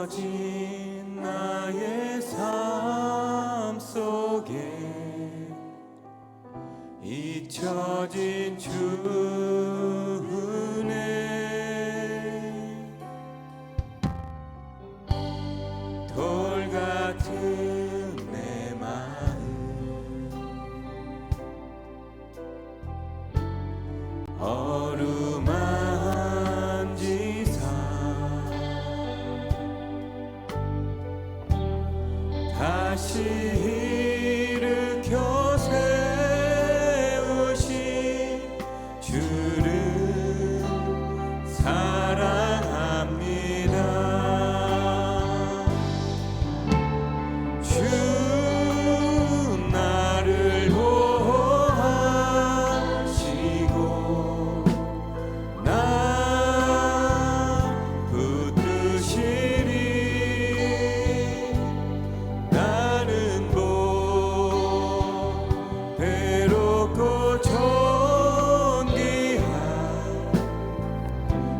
진 나의 삶 속에 잊혀진 주 은혜 돌 같은 내 마음 어루만지사 다시 일으켜 세우신 주를 사랑합니다. 주 나를 보호하시고 나 붙드시리. 나는 배롭고 존귀한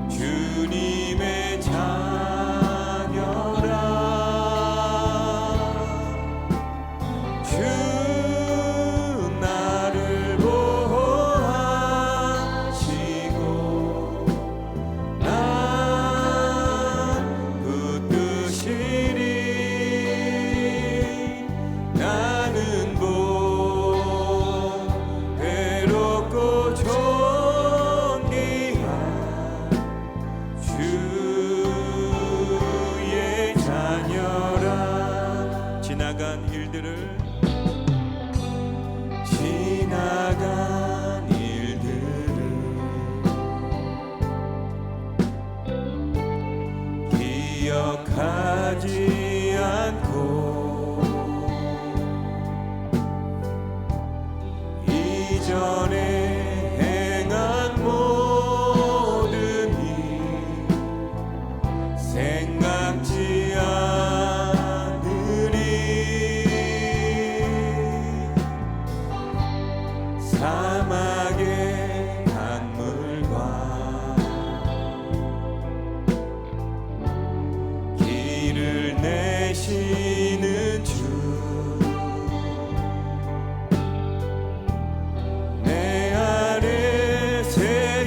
주님의 자녀라. 주 나를 보호하시고 나 붙드시리. 나는 배롭고 존귀한 주의 자녀라. 지나간 일들을 기억하지 않고 이전에 행한 모든 일 생각지 않으리. 사막의 강물과 길을 내시는 주 내 안에 새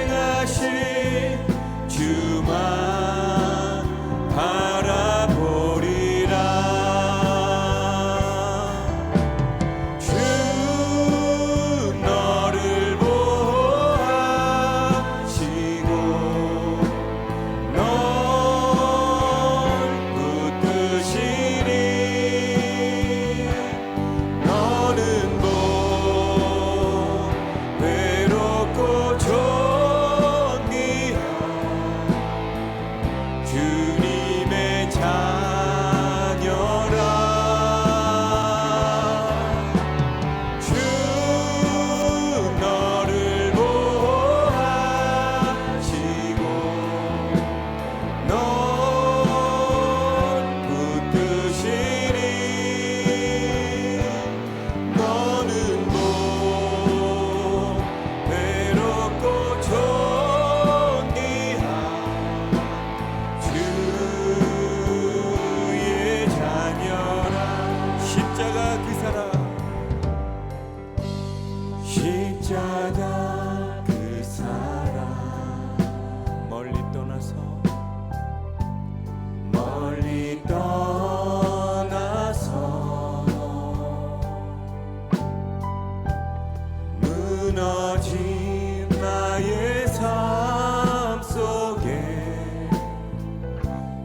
일행하신 주만 바라보리라. 주 너를 보호하시고 널 붙드시리. 너는 외롭고 존귀한 주님의 자녀라. 주 너를 보호하시고 널 붙드시리. 너는 외롭고 존귀한 주의 자녀라. 십자가 그 사랑 십자가 그 사랑 멀리 떠나서 무너진 나의 삶 속에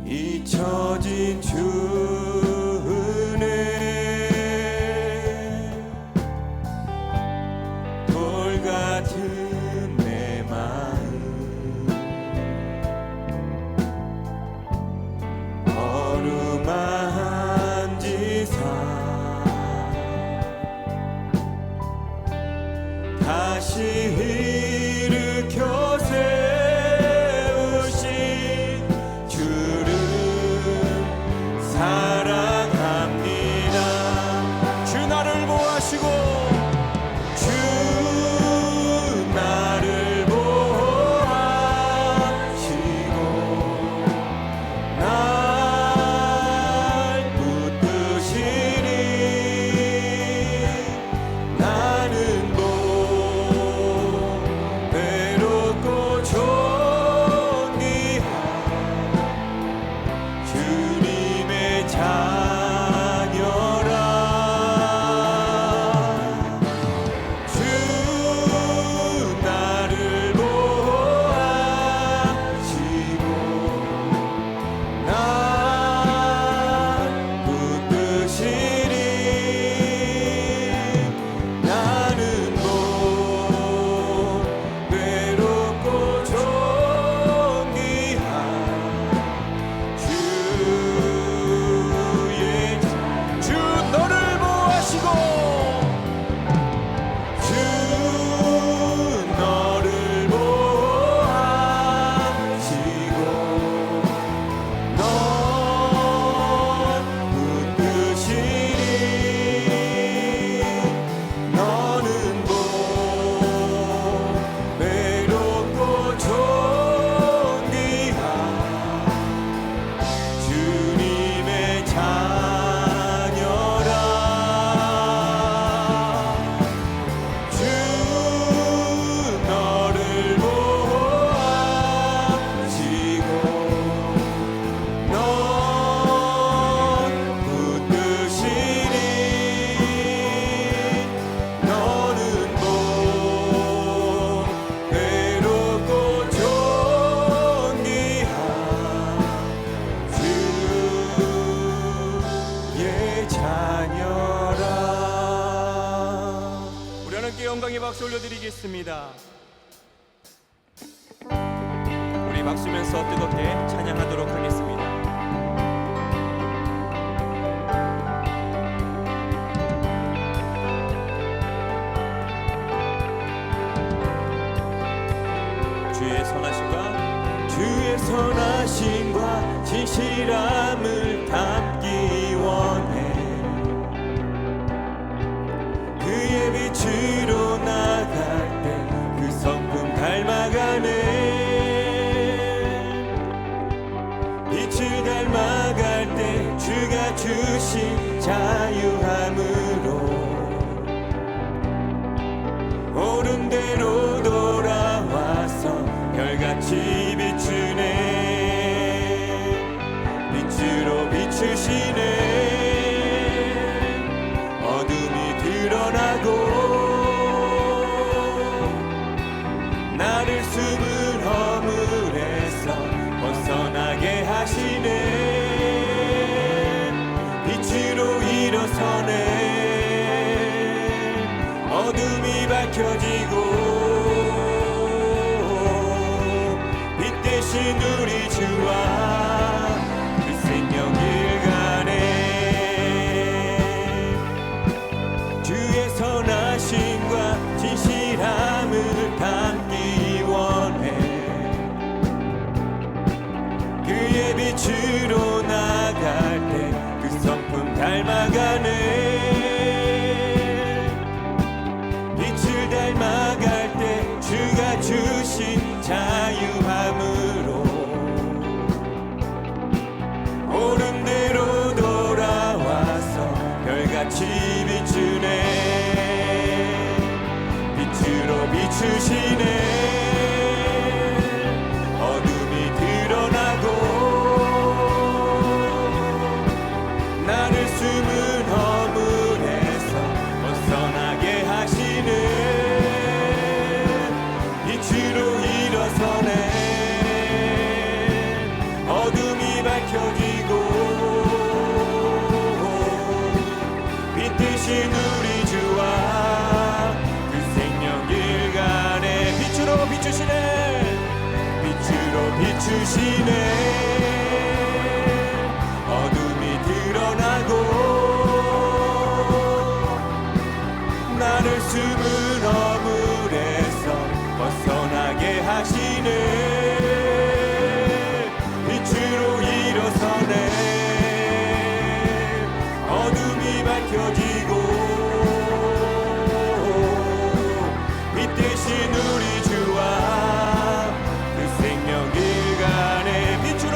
잊혀진 주 은혜 돌 같은 내 마음 어루만지사 다시 일으켜 세우신 주를 사랑합니다. 주 나를 보호하시고 주 나를 보호하시고 드리겠습니다. 우리 박수면서 뜨겁게 찬양하도록 하겠습니다. 주의 선하심과 진실함을 담기 원해. 그의 빛으로 나갈 때 그 성품 닮아가네. 빛을 닮아갈 때 주가 주신 자유함으로 옳은 대로 돌아와서 별같이 비추네. 빛으로 비추시네. 어둠이 드러나고 나를 숨은 허물에서 벗어나게 하시네. 빛으로 일어서네. 어둠이 밝혀지고 대신 우리 주와 그 생명 일가네. 주의 선하심과 진실함을 담기 원해. 그의 빛으로 나갈 때 그 성품 닮아가네. 빛을 닮아갈 때 주가 주신 자유함으로 옳은 대로 돌아와서 별같이 비추네. 빛으로 비추시네. 어둠이 드러나고 나를 숨은 허물에서 벗어나게 하시네. 빛으로 일어서네. 어둠이 밝혀지고 빛 대신 우리 주와 그 생명 일가네. 빛으로 비추시네. 빛으로 비추시네. 어둠이 드러나고 나를 숨은 허물에서 벗어나게 하시네. 빛으로 일어서네. 어둠이 밝혀지고 빛 대신 우리 주와 그 생명 일가네. 빛으로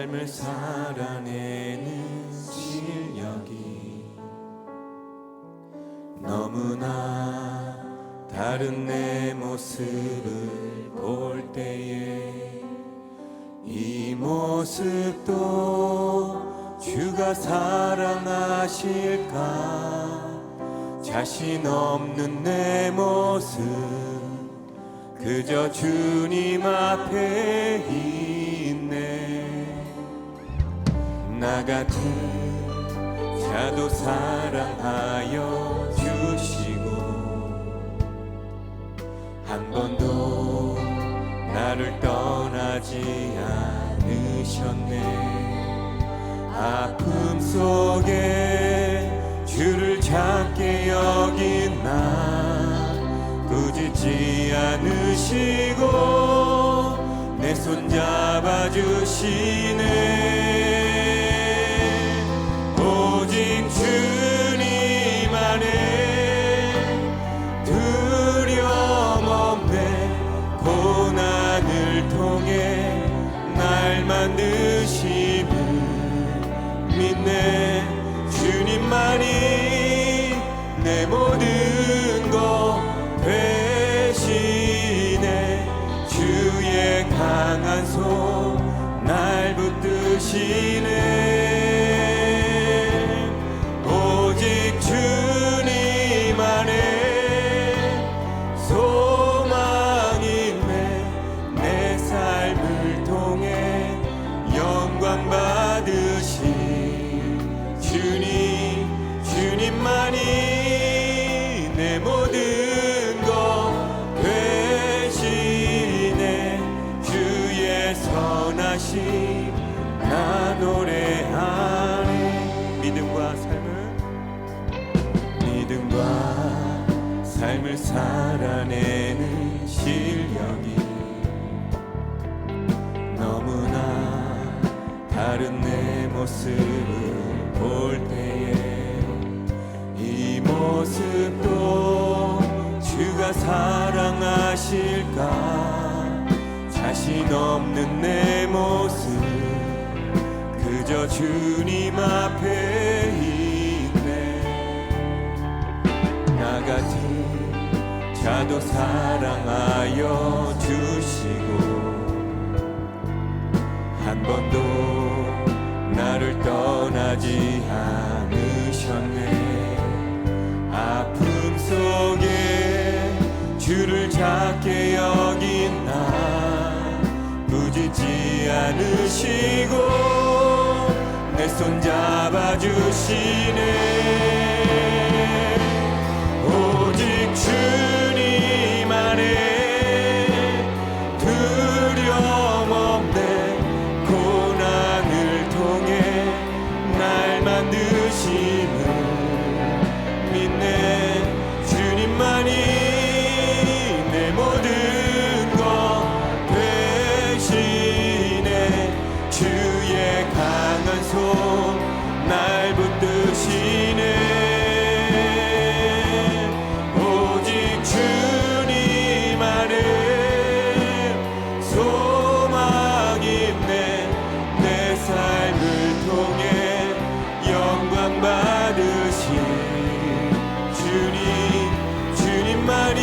삶을 살아내는 실력이 너무나 다른 내 모습을 볼 때에 이 모습도 주가 사랑하실까? 자신 없는 내 모습 그저 주님 앞에 있네. 나 같은 자도 사랑하여 주시고 한 번도 나를 떠나지 않으셨네. 아픔 속에 주를 작게 여긴 나 꾸짖지 않으시고 내 손 잡아주시네. 오직 주님 안에 두려움 없네. 고난을 통해 날 만드심을 믿네. 주님만이 내 모든 것 되시네. 주의 강한 손 날 붙드시네. 오직 주님 안에 소망 있네. 내 삶을 통해 영광 받으신 주님만이 내 모든 것 되시네. 주의 선하심 나 노래하네. 믿음과 삶을 살아내는 실력이 너무나 다른 내 모습을 볼 때에 이 모습도 주가 사랑하실까? 자신 없는 내 모습 그저 주님 앞에 있네. 나 같은 자도 사랑하여 주시고 한 번도 나를 떠나지 않으셨네. 아픔 속에 주를 작게 여긴 나 꾸짖지 않으시고 내 손 잡아주시네. 오직 주님 안에 두려움 없네. 고난을 통해 날 만드심을 믿네. 주님만이 내 모든 것 되시네. 주의 강한 손 날 붙드시네. 오직 주님 안에 소망 있네. 내 삶을 통해 영광 받으신 주님만이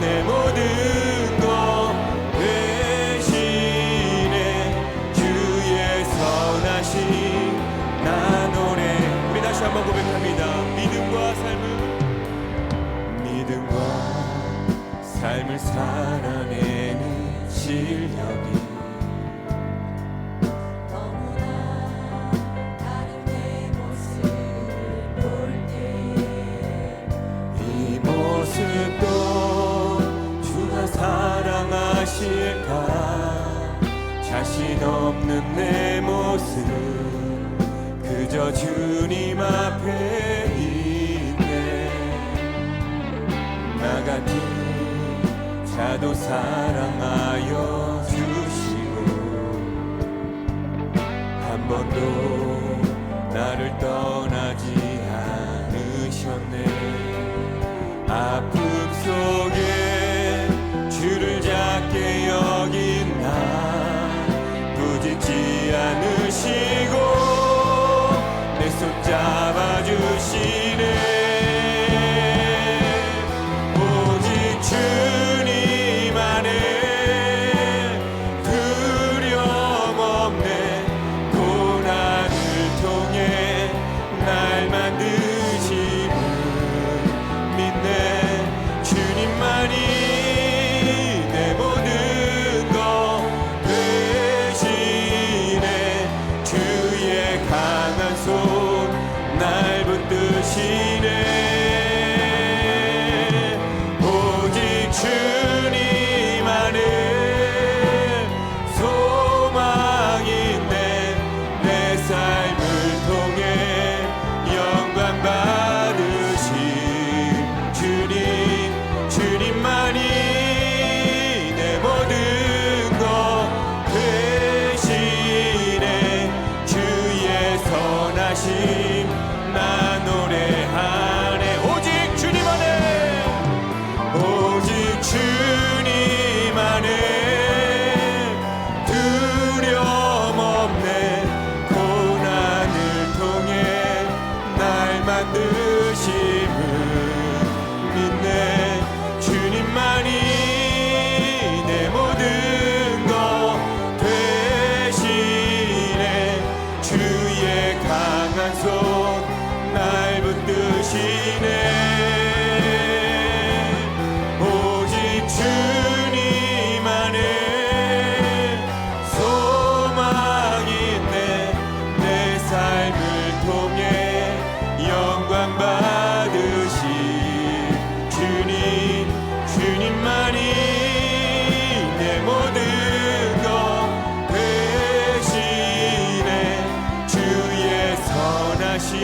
내 모든 것 되시네. 주의 선하심 나 노래. 우리 다시 한번 고백합니다. 믿음과 삶을 살아내는 실력이 너무나 다른 내 모습을 볼 때에 이 모습도 주가 사랑하실까? 자신 없는 내 모습 그저 주님 앞에 있네. 나 같은 자도 사랑하여 주시고 한 번도 나를 떠나지 않으셨네. 아픔 속에 주를 작게 여긴 나 꾸짖지 않으시고 내 손 잡아주시네. 오직 주님 안에 두려움 없네. 고난을 통해 날 만드심을 믿네. 주님만이 내 모든 것 되시네. 주의 강한 손 날 붙드시네. 오직 주님 안에 소망인데 내 삶을 통해 영광 받으신 주님, 주님만이 내 모든 것 되시네. 주의 선하심 나 노래하네. 오직 주님 안에, 오직 주님 안에 두려움 없네. 고난을 통해 날 만드심을 믿네. 주님만이 내 모든 것 되시네. 주의 강한 손 날 붙드시네. 오직 주님 안에 소망있네. 내 삶을 통해 영광 받으신 주님, 주님만이 내 모든 것 되시네. 주의 선하심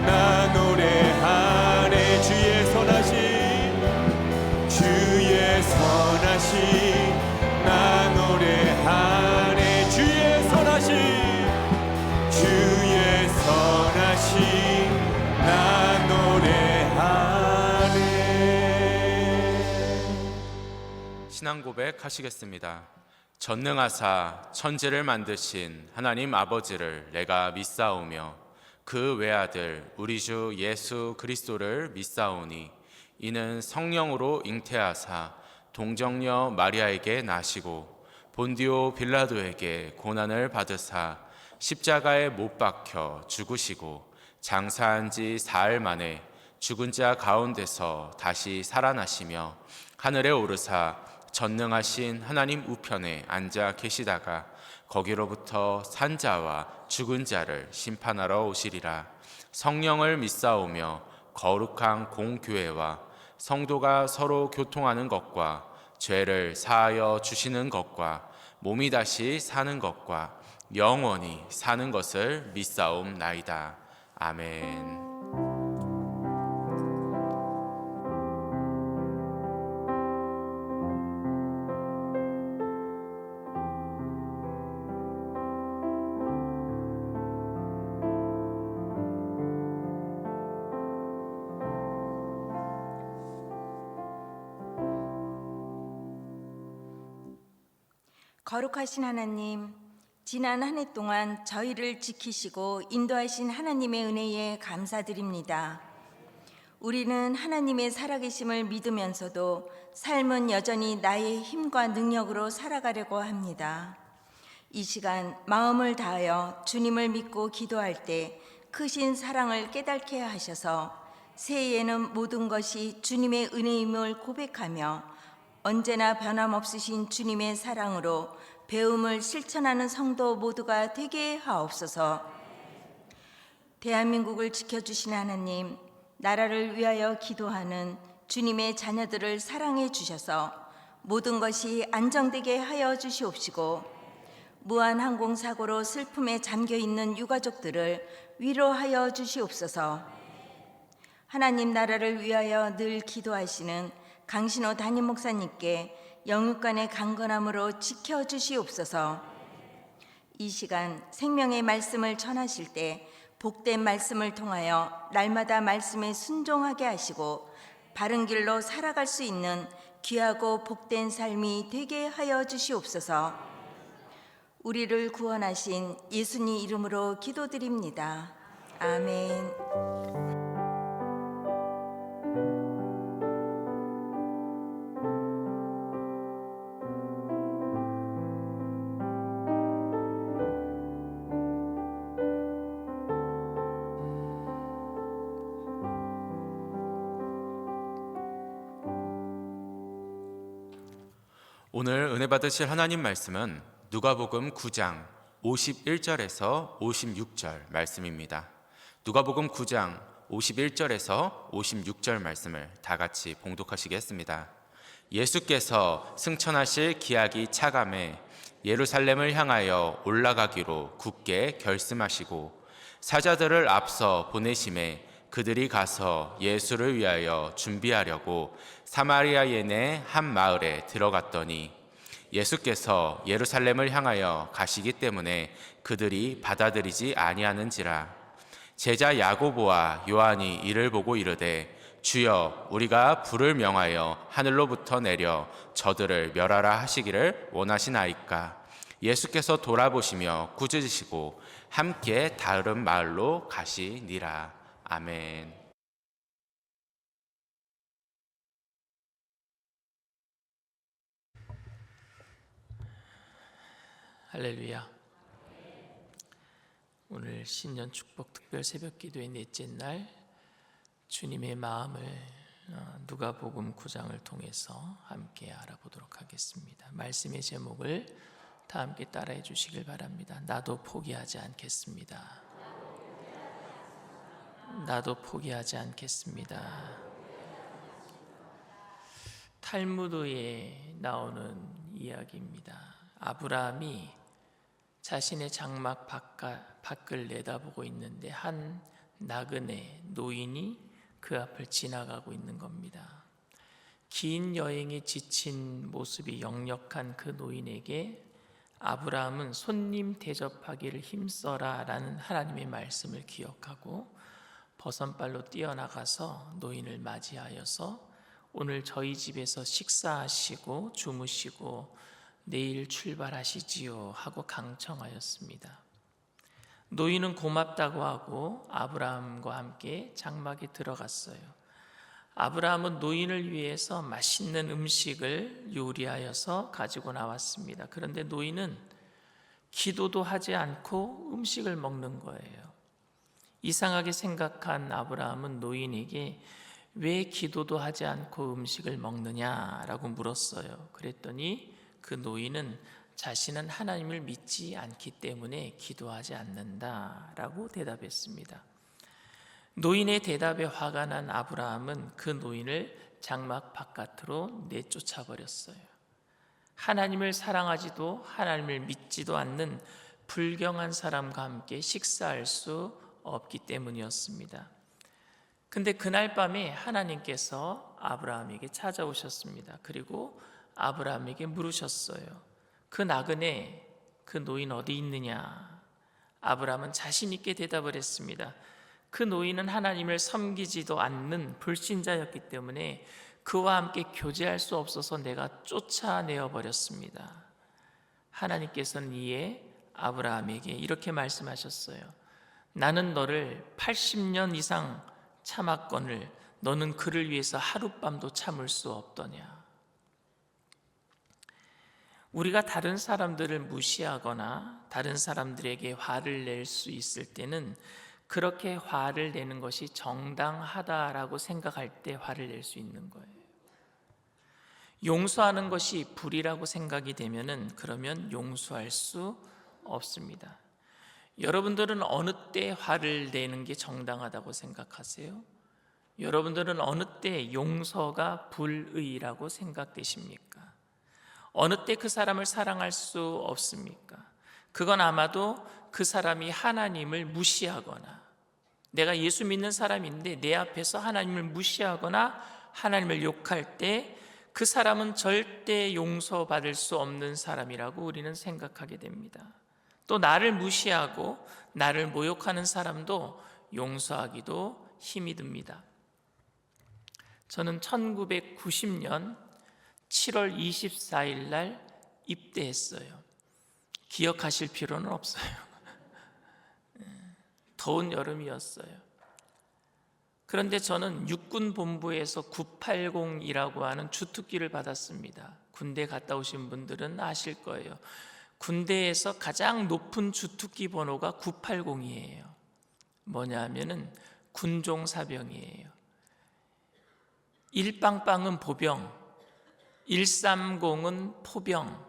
나 노래하네. 주의 선하심, 주의 선하심 나 노래하네. 주의 선하심, 주의 선하심 나 노래하네. 신앙 고백 하시겠습니다. 전능하사 천지를 만드신 하나님 아버지를 내가 믿사오며 그 외아들 우리 주 예수 그리스도를 믿사오니 이는 성령으로 잉태하사 동정녀 마리아에게 나시고 본디오 빌라도에게 고난을 받으사 십자가에 못 박혀 죽으시고 장사한 지 사흘 만에 죽은 자 가운데서 다시 살아나시며 하늘에 오르사 전능하신 하나님 우편에 앉아 계시다가 거기로부터 산자와 죽은 자를 심판하러 오시리라. 성령을 믿사오며 거룩한 공교회와 성도가 서로 교통하는 것과 죄를 사하여 주시는 것과 몸이 다시 사는 것과 영원히 사는 것을 믿사옵나이다. 아멘. 거룩하신 하나님, 지난 한 해 동안 저희를 지키시고 인도하신 하나님의 은혜에 감사드립니다. 우리는 하나님의 살아계심을 믿으면서도 삶은 여전히 나의 힘과 능력으로 살아가려고 합니다. 이 시간 마음을 다하여 주님을 믿고 기도할 때 크신 사랑을 깨닫게 하셔서 새해에는 모든 것이 주님의 은혜임을 고백하며 언제나 변함없으신 주님의 사랑으로 배움을 실천하는 성도 모두가 되게 하옵소서. 대한민국을 지켜주신 하나님, 나라를 위하여 기도하는 주님의 자녀들을 사랑해 주셔서 모든 것이 안정되게 하여 주시옵시고 무한항공사고로 슬픔에 잠겨있는 유가족들을 위로하여 주시옵소서. 하나님 나라를 위하여 늘 기도하시는 강신호 담임 목사님께 영육간의 강건함으로 지켜주시옵소서. 이 시간 생명의 말씀을 전하실 때 복된 말씀을 통하여 날마다 말씀에 순종하게 하시고 바른 길로 살아갈 수 있는 귀하고 복된 삶이 되게 하여 주시옵소서. 우리를 구원하신 예수님 이름으로 기도드립니다. 아멘. 오늘 은혜 받으실 하나님 말씀은 누가복음 9장 51절에서 56절 말씀입니다. 누가복음 9장 51절에서 56절 말씀을 다 같이 봉독하시겠습니다. 예수께서 승천하실 기약이 차감해 예루살렘을 향하여 올라가기로 굳게 결심하시고 사자들을 앞서 보내심에 그들이 가서 예수를 위하여 준비하려고 사마리아에 내 한 마을에 들어갔더니 예수께서 예루살렘을 향하여 가시기 때문에 그들이 받아들이지 아니하는지라. 제자 야고보와 요한이 이를 보고 이르되 주여, 우리가 불을 명하여 하늘로부터 내려 저들을 멸하라 하시기를 원하시나이까. 예수께서 돌아보시며 꾸짖으시고 함께 다른 마을로 가시니라. 아멘. 할렐루야. 오늘 신년 축복 특별 새벽 기도의 넷째 날, 주님의 마음을 누가복음 9장을 통해서 함께 알아보도록 하겠습니다. 말씀의 제목을 다 함께 따라해 주시길 바랍니다. 나도 포기하지 않겠습니다. 나도 포기하지 않겠습니다. 탈무드에 나오는 이야기입니다. 아브라함이 자신의 장막 밖을 내다보고 있는데 한 나그네 노인이 그 앞을 지나가고 있는 겁니다. 긴 여행에 지친 모습이 역력한 그 노인에게 아브라함은 손님 대접하기를 힘써라 라는 하나님의 말씀을 기억하고 버선발로 뛰어나가서 노인을 맞이하여서 오늘 저희 집에서 식사하시고 주무시고 내일 출발하시지요 하고 강청하였습니다. 노인은 고맙다고 하고 아브라함과 함께 장막에 들어갔어요. 아브라함은 노인을 위해서 맛있는 음식을 요리하여서 가지고 나왔습니다. 그런데 노인은 기도도 하지 않고 음식을 먹는 거예요. 이상하게 생각한 아브라함은 노인에게 왜 기도도 하지 않고 음식을 먹느냐라고 물었어요. 그랬더니 그 노인은 자신은 하나님을 믿지 않기 때문에 기도하지 않는다라고 대답했습니다. 노인의 대답에 화가 난 아브라함은 그 노인을 장막 바깥으로 내쫓아 버렸어요. 하나님을 사랑하지도 하나님을 믿지도 않는 불경한 사람과 함께 식사할 수 없기 때문이었습니다. 근데 그날 밤에 하나님께서 아브라함에게 찾아오셨습니다. 그리고 아브라함에게 물으셨어요. 그 나그네, 그 노인 어디 있느냐? 아브라함은 자신 있게 대답을 했습니다. 그 노인은 하나님을 섬기지도 않는 불신자였기 때문에 그와 함께 교제할 수 없어서 내가 쫓아내어 버렸습니다. 하나님께서는 이에 아브라함에게 이렇게 말씀하셨어요. 나는 너를 80년 이상 참았거늘 너는 그를 위해서 하룻밤도 참을 수 없더냐. 우리가 다른 사람들을 무시하거나 다른 사람들에게 화를 낼 수 있을 때는 그렇게 화를 내는 것이 정당하다라고 생각할 때 화를 낼 수 있는 거예요. 용서하는 것이 불이라고 생각이 되면은 그러면 용서할 수 없습니다. 여러분들은 어느 때 화를 내는 게 정당하다고 생각하세요? 여러분들은 어느 때 용서가 불의라고 생각되십니까? 어느 때 그 사람을 사랑할 수 없습니까? 그건 아마도 그 사람이 하나님을 무시하거나 내가 예수 믿는 사람인데 내 앞에서 하나님을 무시하거나 하나님을 욕할 때 그 사람은 절대 용서받을 수 없는 사람이라고 우리는 생각하게 됩니다. 또 나를 무시하고 나를 모욕하는 사람도 용서하기도 힘이 듭니다. 저는 1990년 7월 24일 날 입대했어요. 기억하실 필요는 없어요. 더운 여름이었어요. 그런데 저는 육군본부에서 980이라고 하는 주특기를 받았습니다. 군대 갔다 오신 분들은 아실 거예요. 군대에서 가장 높은 주특기 번호가 980이에요. 뭐냐 하면은 군종사병이에요. 1빵빵은 보병, 130은 포병,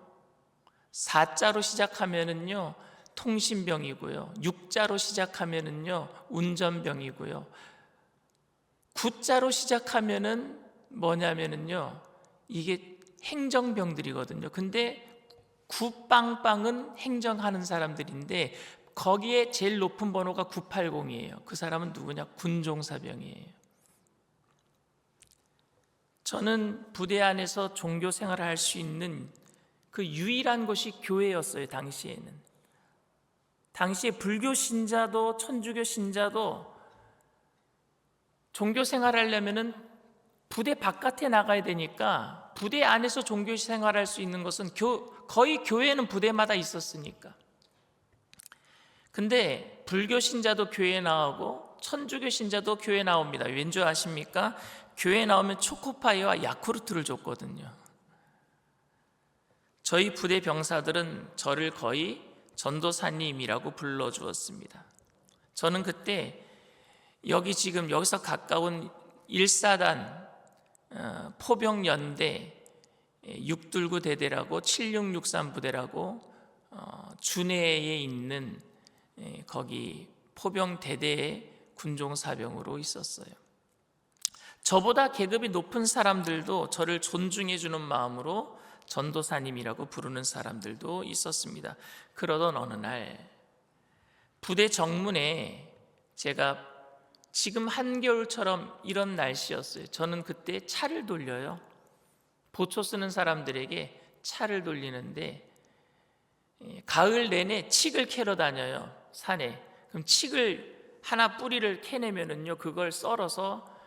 4자로 시작하면은요 통신병이고요, 6자로 시작하면은요 운전병이고요, 9자로 시작하면은 뭐냐면은요 이게 행정병들이거든요. 근데 9빵빵은 행정하는 사람들인데 거기에 제일 높은 번호가 980이에요. 그 사람은 누구냐? 군종사병이에요. 저는 부대 안에서 종교 생활을 할 수 있는 그 유일한 곳이 교회였어요. 당시에는. 당시에 불교 신자도 천주교 신자도 종교 생활을 하려면은 부대 바깥에 나가야 되니까 부대 안에서 종교 생활을 할 수 있는 것은 거의 교회는 부대마다 있었으니까. 근데 불교 신자도 교회에 나오고 천주교 신자도 교회에 나옵니다. 왠지 아십니까? 교회에 나오면 초코파이와 야쿠르트를 줬거든요. 저희 부대 병사들은 저를 거의 전도사님이라고 불러주었습니다. 저는 그때 여기서 가까운 1사단 포병연대 6둘구 대대라고 7663 부대라고 주내에 있는 거기 포병 대대의 군종사병으로 있었어요. 저보다 계급이 높은 사람들도 저를 존중해 주는 마음으로 전도사님이라고 부르는 사람들도 있었습니다. 그러던 어느 날 부대 정문에 제가 지금 한겨울처럼 이런 날씨였어요. 저는 그때 차를 돌려요. 보초 쓰는 사람들에게 차를 돌리는데 가을 내내 칡을 캐러 다녀요. 산에. 그럼 칡을 하나 뿌리를 캐내면은요 그걸 썰어서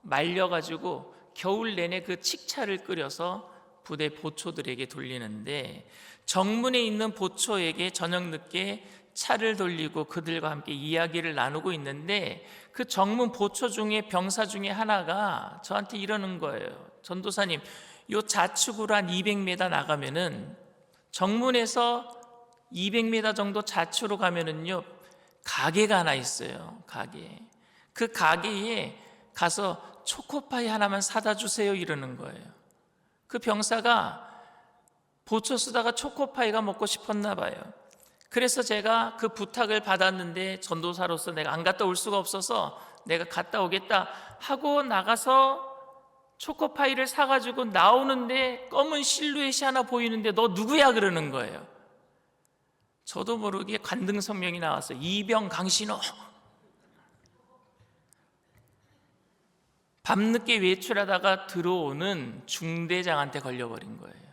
말려가지고 겨울 내내 그 칡차를 끓여서 부대 보초들에게 돌리는데 정문에 있는 보초에게 저녁 늦게 차를 돌리고 그들과 함께 이야기를 나누고 있는데 그 정문 보초 중에 병사 중에 하나가 저한테 이러는 거예요. 전도사님, 요 좌측으로 한 200m 나가면은 정문에서 200m 정도 좌측으로 가면은요 가게가 하나 있어요. 가게. 그 가게에 가서 초코파이 하나만 사다 주세요 이러는 거예요. 그 병사가 보초 쓰다가 초코파이가 먹고 싶었나 봐요. 그래서 제가 그 부탁을 받았는데 전도사로서 내가 안 갔다 올 수가 없어서 내가 갔다 오겠다 하고 나가서 초코파이를 사가지고 나오는데 검은 실루엣이 하나 보이는데 너 누구야 그러는 거예요. 저도 모르게 관등성명이 나왔어요. 이병 강신호. 밤늦게 외출하다가 들어오는 중대장한테 걸려버린 거예요.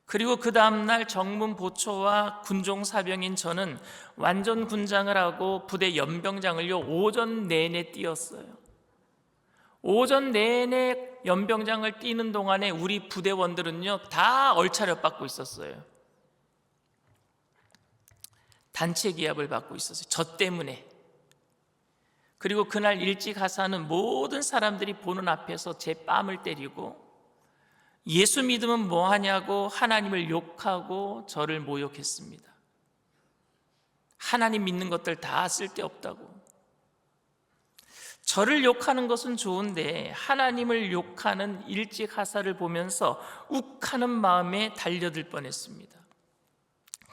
그리고 그 다음날 정문 보초와 군종사병인 저는 완전 군장을 하고 부대 연병장을요 오전 내내 뛰었어요. 오전 내내 연병장을 뛰는 동안에 우리 부대원들은요 다 얼차려 받고 있었어요. 단체 기합을 받고 있었어요. 저 때문에. 그리고 그날 일찍 가서는 모든 사람들이 보는 앞에서 제 뺨을 때리고 예수 믿으면 뭐하냐고 하나님을 욕하고 저를 모욕했습니다. 하나님 믿는 것들 다 쓸데없다고. 저를 욕하는 것은 좋은데 하나님을 욕하는 일찍 하사를 보면서 욱하는 마음에 달려들 뻔했습니다.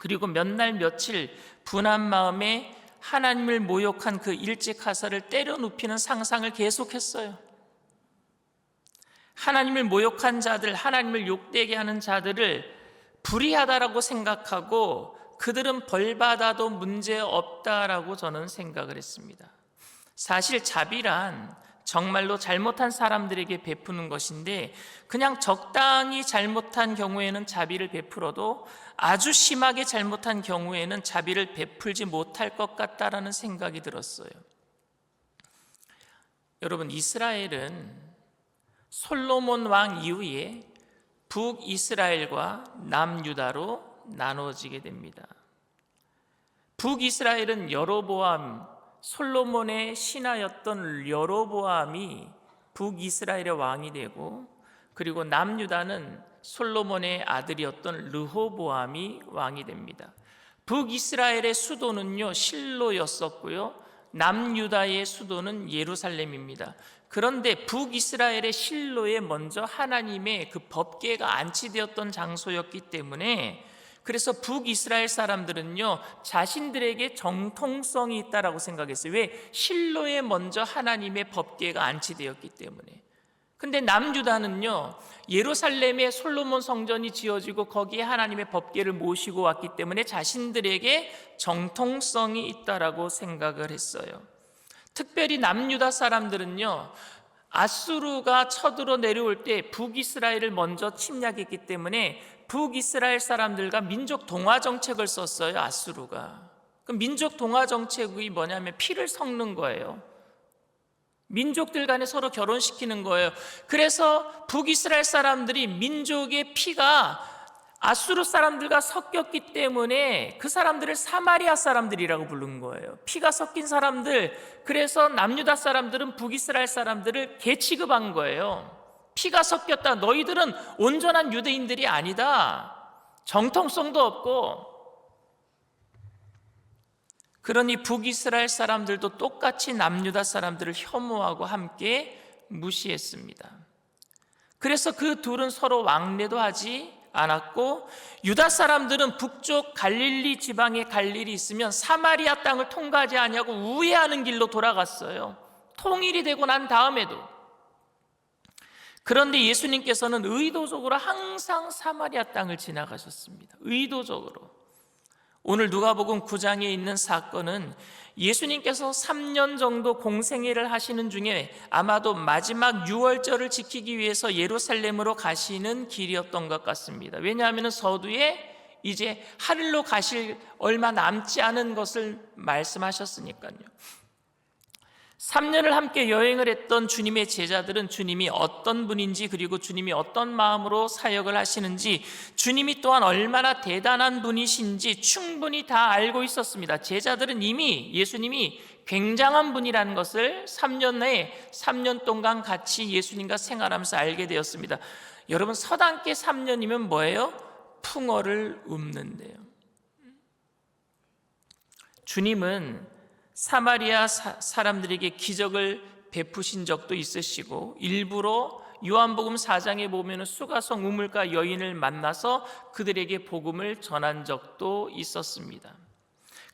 그리고 몇 날 며칠 분한 마음에 하나님을 모욕한 그 일찍 하사를 때려 눕히는 상상을 계속했어요. 하나님을 모욕한 자들, 하나님을 욕되게 하는 자들을 불의하다라고 생각하고 그들은 벌받아도 문제없다라고 저는 생각을 했습니다. 사실 자비란 정말로 잘못한 사람들에게 베푸는 것인데 그냥 적당히 잘못한 경우에는 자비를 베풀어도 아주 심하게 잘못한 경우에는 자비를 베풀지 못할 것 같다라는 생각이 들었어요. 여러분, 이스라엘은 솔로몬 왕 이후에 북이스라엘과 남유다로 나눠지게 됩니다. 북이스라엘은 여로보암, 솔로몬의 신하였던 여로보암이 북이스라엘의 왕이 되고, 그리고 남유다는 솔로몬의 아들이었던 르호보암이 왕이 됩니다. 북이스라엘의 수도는요 실로였었고요, 남유다의 수도는 예루살렘입니다. 그런데 북이스라엘의 실로에 먼저 하나님의 그 법궤가 안치되었던 장소였기 때문에, 그래서 북이스라엘 사람들은요 자신들에게 정통성이 있다라고 생각했어요. 왜? 실로에 먼저 하나님의 법궤가 안치되었기 때문에. 근데 남유다는요 예루살렘에 솔로몬 성전이 지어지고 거기에 하나님의 법궤를 모시고 왔기 때문에 자신들에게 정통성이 있다라고 생각을 했어요. 특별히 남유다 사람들은요 아수르가 쳐들어 내려올 때 북이스라엘을 먼저 침략했기 때문에 북이스라엘 사람들과 민족 동화 정책을 썼어요. 아수르가. 그 민족 동화 정책이 뭐냐면 피를 섞는 거예요. 민족들 간에 서로 결혼시키는 거예요. 그래서 북이스라엘 사람들이 민족의 피가 아수르 사람들과 섞였기 때문에 그 사람들을 사마리아 사람들이라고 부른 거예요. 피가 섞인 사람들. 그래서 남유다 사람들은 북이스라엘 사람들을 개취급한 거예요. 피가 섞였다. 너희들은 온전한 유대인들이 아니다. 정통성도 없고. 그러니 북이스라엘 사람들도 똑같이 남유다 사람들을 혐오하고 함께 무시했습니다. 그래서 그 둘은 서로 왕래도 하지 않았고, 유다 사람들은 북쪽 갈릴리 지방에 갈 일이 있으면 사마리아 땅을 통과하지 않냐고 우회하는 길로 돌아갔어요. 통일이 되고 난 다음에도. 그런데 예수님께서는 의도적으로 항상 사마리아 땅을 지나가셨습니다. 의도적으로. 오늘 누가복음 9장에 있는 사건은 예수님께서 3년 정도 공생애를 하시는 중에 아마도 마지막 유월절을 지키기 위해서 예루살렘으로 가시는 길이었던 것 같습니다. 왜냐하면 서두에 이제 하늘로 가실 얼마 남지 않은 것을 말씀하셨으니까요. 3년을 함께 여행을 했던 주님의 제자들은 주님이 어떤 분인지, 그리고 주님이 어떤 마음으로 사역을 하시는지, 주님이 또한 얼마나 대단한 분이신지 충분히 다 알고 있었습니다. 제자들은 이미 예수님이 굉장한 분이라는 것을 3년 내에 3년 동안 같이 예수님과 생활하면서 알게 되었습니다. 여러분, 서당계 3년이면 뭐예요? 풍어를 읊는데요. 주님은 사마리아 사람들에게 기적을 베푸신 적도 있으시고, 일부러 요한복음 4장에 보면 수가성 우물가 여인을 만나서 그들에게 복음을 전한 적도 있었습니다.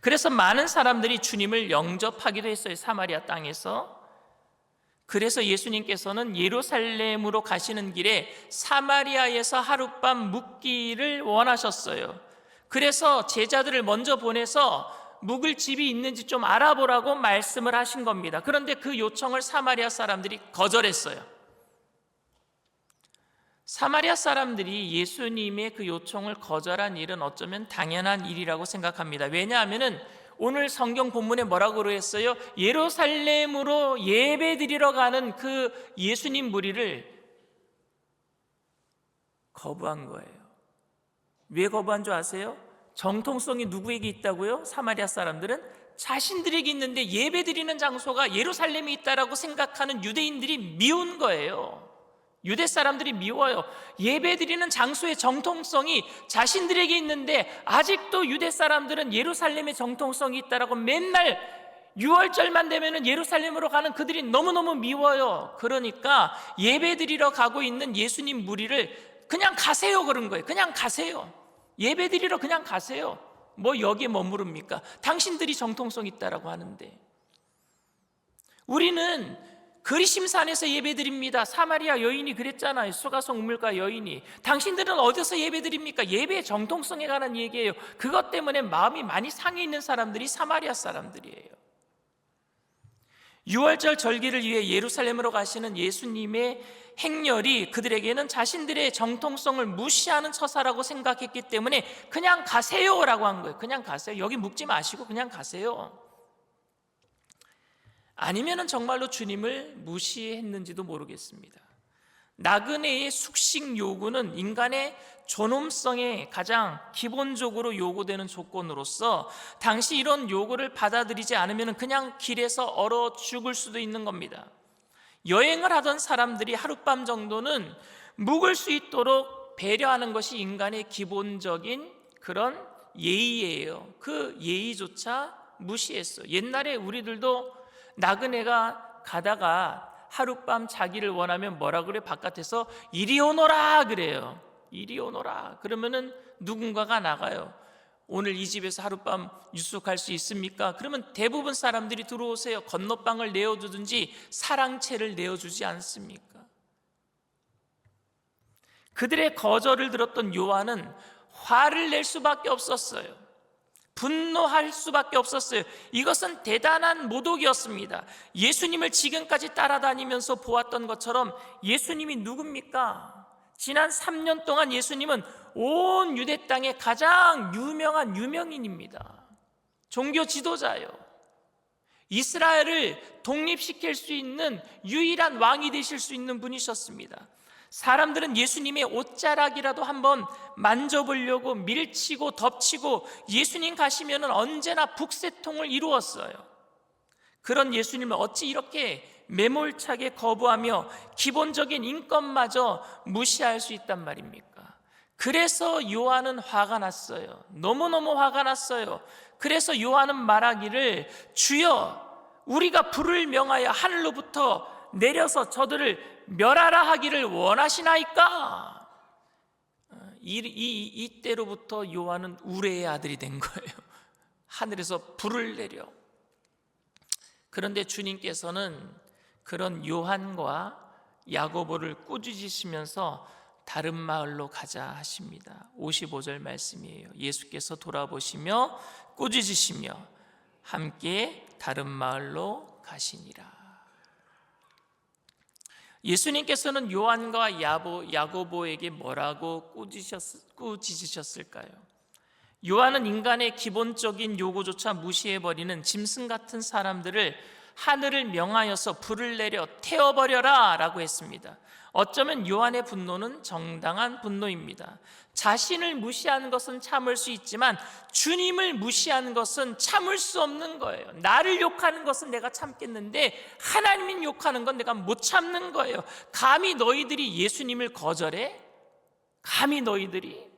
그래서 많은 사람들이 주님을 영접하기도 했어요. 사마리아 땅에서. 그래서 예수님께서는 예루살렘으로 가시는 길에 사마리아에서 하룻밤 묵기를 원하셨어요. 그래서 제자들을 먼저 보내서 묵을 집이 있는지 좀 알아보라고 말씀을 하신 겁니다. 그런데 그 요청을 사마리아 사람들이 거절했어요. 사마리아 사람들이 예수님의 그 요청을 거절한 일은 어쩌면 당연한 일이라고 생각합니다. 왜냐하면 오늘 성경 본문에 뭐라고 그랬어요? 예루살렘으로 예배드리러 가는 그 예수님 무리를 거부한 거예요. 왜 거부한 줄 아세요? 정통성이 누구에게 있다고요? 사마리아 사람들은 자신들에게 있는데 예배드리는 장소가 예루살렘에 있다라고 생각하는 유대인들이 미운 거예요. 유대 사람들이 미워요. 예배드리는 장소의 정통성이 자신들에게 있는데 아직도 유대 사람들은 예루살렘의 정통성이 있다라고 맨날 6월절만 되면 예루살렘으로 가는 그들이 너무너무 미워요. 그러니까 예배드리러 가고 있는 예수님 무리를 그냥 가세요 그런 거예요. 그냥 가세요. 예배드리러 그냥 가세요. 뭐 여기에 머무릅니까? 당신들이 정통성 있다라고 하는데. 우리는 그리심산에서 예배드립니다. 사마리아 여인이 그랬잖아요. 수가성 우물가 여인이. 당신들은 어디서 예배드립니까? 예배의 정통성에 관한 얘기예요. 그것 때문에 마음이 많이 상해 있는 사람들이 사마리아 사람들이에요. 6월절 절기를 위해 예루살렘으로 가시는 예수님의 행렬이 그들에게는 자신들의 정통성을 무시하는 처사라고 생각했기 때문에 그냥 가세요라고 한 거예요. 그냥 가세요. 여기 묵지 마시고 그냥 가세요. 아니면은 정말로 주님을 무시했는지도 모르겠습니다. 나그네의 숙식 요구는 인간의 존엄성에 가장 기본적으로 요구되는 조건으로서 당시 이런 요구를 받아들이지 않으면 그냥 길에서 얼어 죽을 수도 있는 겁니다. 여행을 하던 사람들이 하룻밤 정도는 묵을 수 있도록 배려하는 것이 인간의 기본적인 그런 예의예요. 그 예의조차 무시했어요. 옛날에 우리들도 나그네가 가다가 하룻밤 자기를 원하면 뭐라 그래? 바깥에서 이리 오너라 그래요. 이리 오너라. 그러면은 누군가가 나가요. 오늘 이 집에서 하룻밤 유숙할 수 있습니까? 그러면 대부분 사람들이 들어오세요. 건너방을 내어주든지 사랑채를 내어주지 않습니까? 그들의 거절을 들었던 요한은 화를 낼 수밖에 없었어요. 분노할 수밖에 없었어요. 이것은 대단한 모독이었습니다. 예수님을 지금까지 따라다니면서 보았던 것처럼 예수님이 누굽니까? 지난 3년 동안 예수님은 온 유대 땅의 가장 유명한 유명인입니다. 종교 지도자요. 이스라엘을 독립시킬 수 있는 유일한 왕이 되실 수 있는 분이셨습니다. 사람들은 예수님의 옷자락이라도 한번 만져보려고 밀치고 덮치고 예수님 가시면 언제나 북새통을 이루었어요. 그런 예수님을 어찌 이렇게 매몰차게 거부하며 기본적인 인권마저 무시할 수 있단 말입니까? 그래서 요한은 화가 났어요. 너무너무 화가 났어요. 그래서 요한은 말하기를 주여 우리가 불을 명하여 하늘로부터 내려서 저들을 멸하라 하기를 원하시나이까? 이때로부터 요한은 우레의 아들이 된 거예요. 하늘에서 불을 내려. 그런데 주님께서는 그런 요한과 야고보를 꾸짖으시면서 다른 마을로 가자 하십니다. 55절 말씀이에요. 예수께서 돌아보시며 꾸짖으시며 함께 다른 마을로 가시니라. 예수님께서는 요한과 야고보에게 뭐라고 꾸짖으셨을까요? 요한은 인간의 기본적인 요구조차 무시해버리는 짐승 같은 사람들을 하늘을 명하여서 불을 내려 태워버려라 라고 했습니다. 어쩌면 요한의 분노는 정당한 분노입니다. 자신을 무시하는 것은 참을 수 있지만 주님을 무시하는 것은 참을 수 없는 거예요. 나를 욕하는 것은 내가 참겠는데 하나님을 욕하는 건 내가 못 참는 거예요. 감히 너희들이 예수님을 거절해? 감히 너희들이?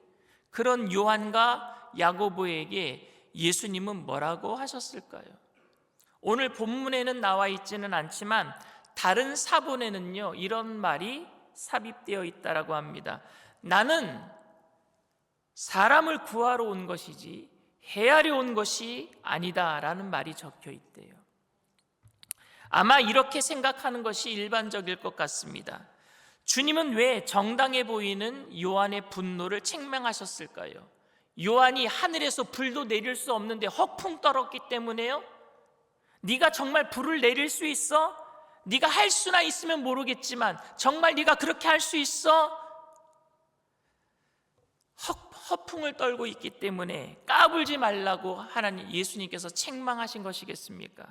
그런 요한과 야고보에게 예수님은 뭐라고 하셨을까요? 오늘 본문에는 나와 있지는 않지만 다른 사본에는요 이런 말이 삽입되어 있다라고 합니다. 나는 사람을 구하러 온 것이지 헤아려 온 것이 아니다라는 말이 적혀 있대요. 아마 이렇게 생각하는 것이 일반적일 것 같습니다. 주님은 왜 정당해 보이는 요한의 분노를 책망하셨을까요? 요한이 하늘에서 불도 내릴 수 없는데 허풍 떨었기 때문에요? 네가 정말 불을 내릴 수 있어? 네가 할 수나 있으면 모르겠지만 정말 네가 그렇게 할 수 있어? 허풍을 떨고 있기 때문에 까불지 말라고 하나님 예수님께서 책망하신 것이겠습니까?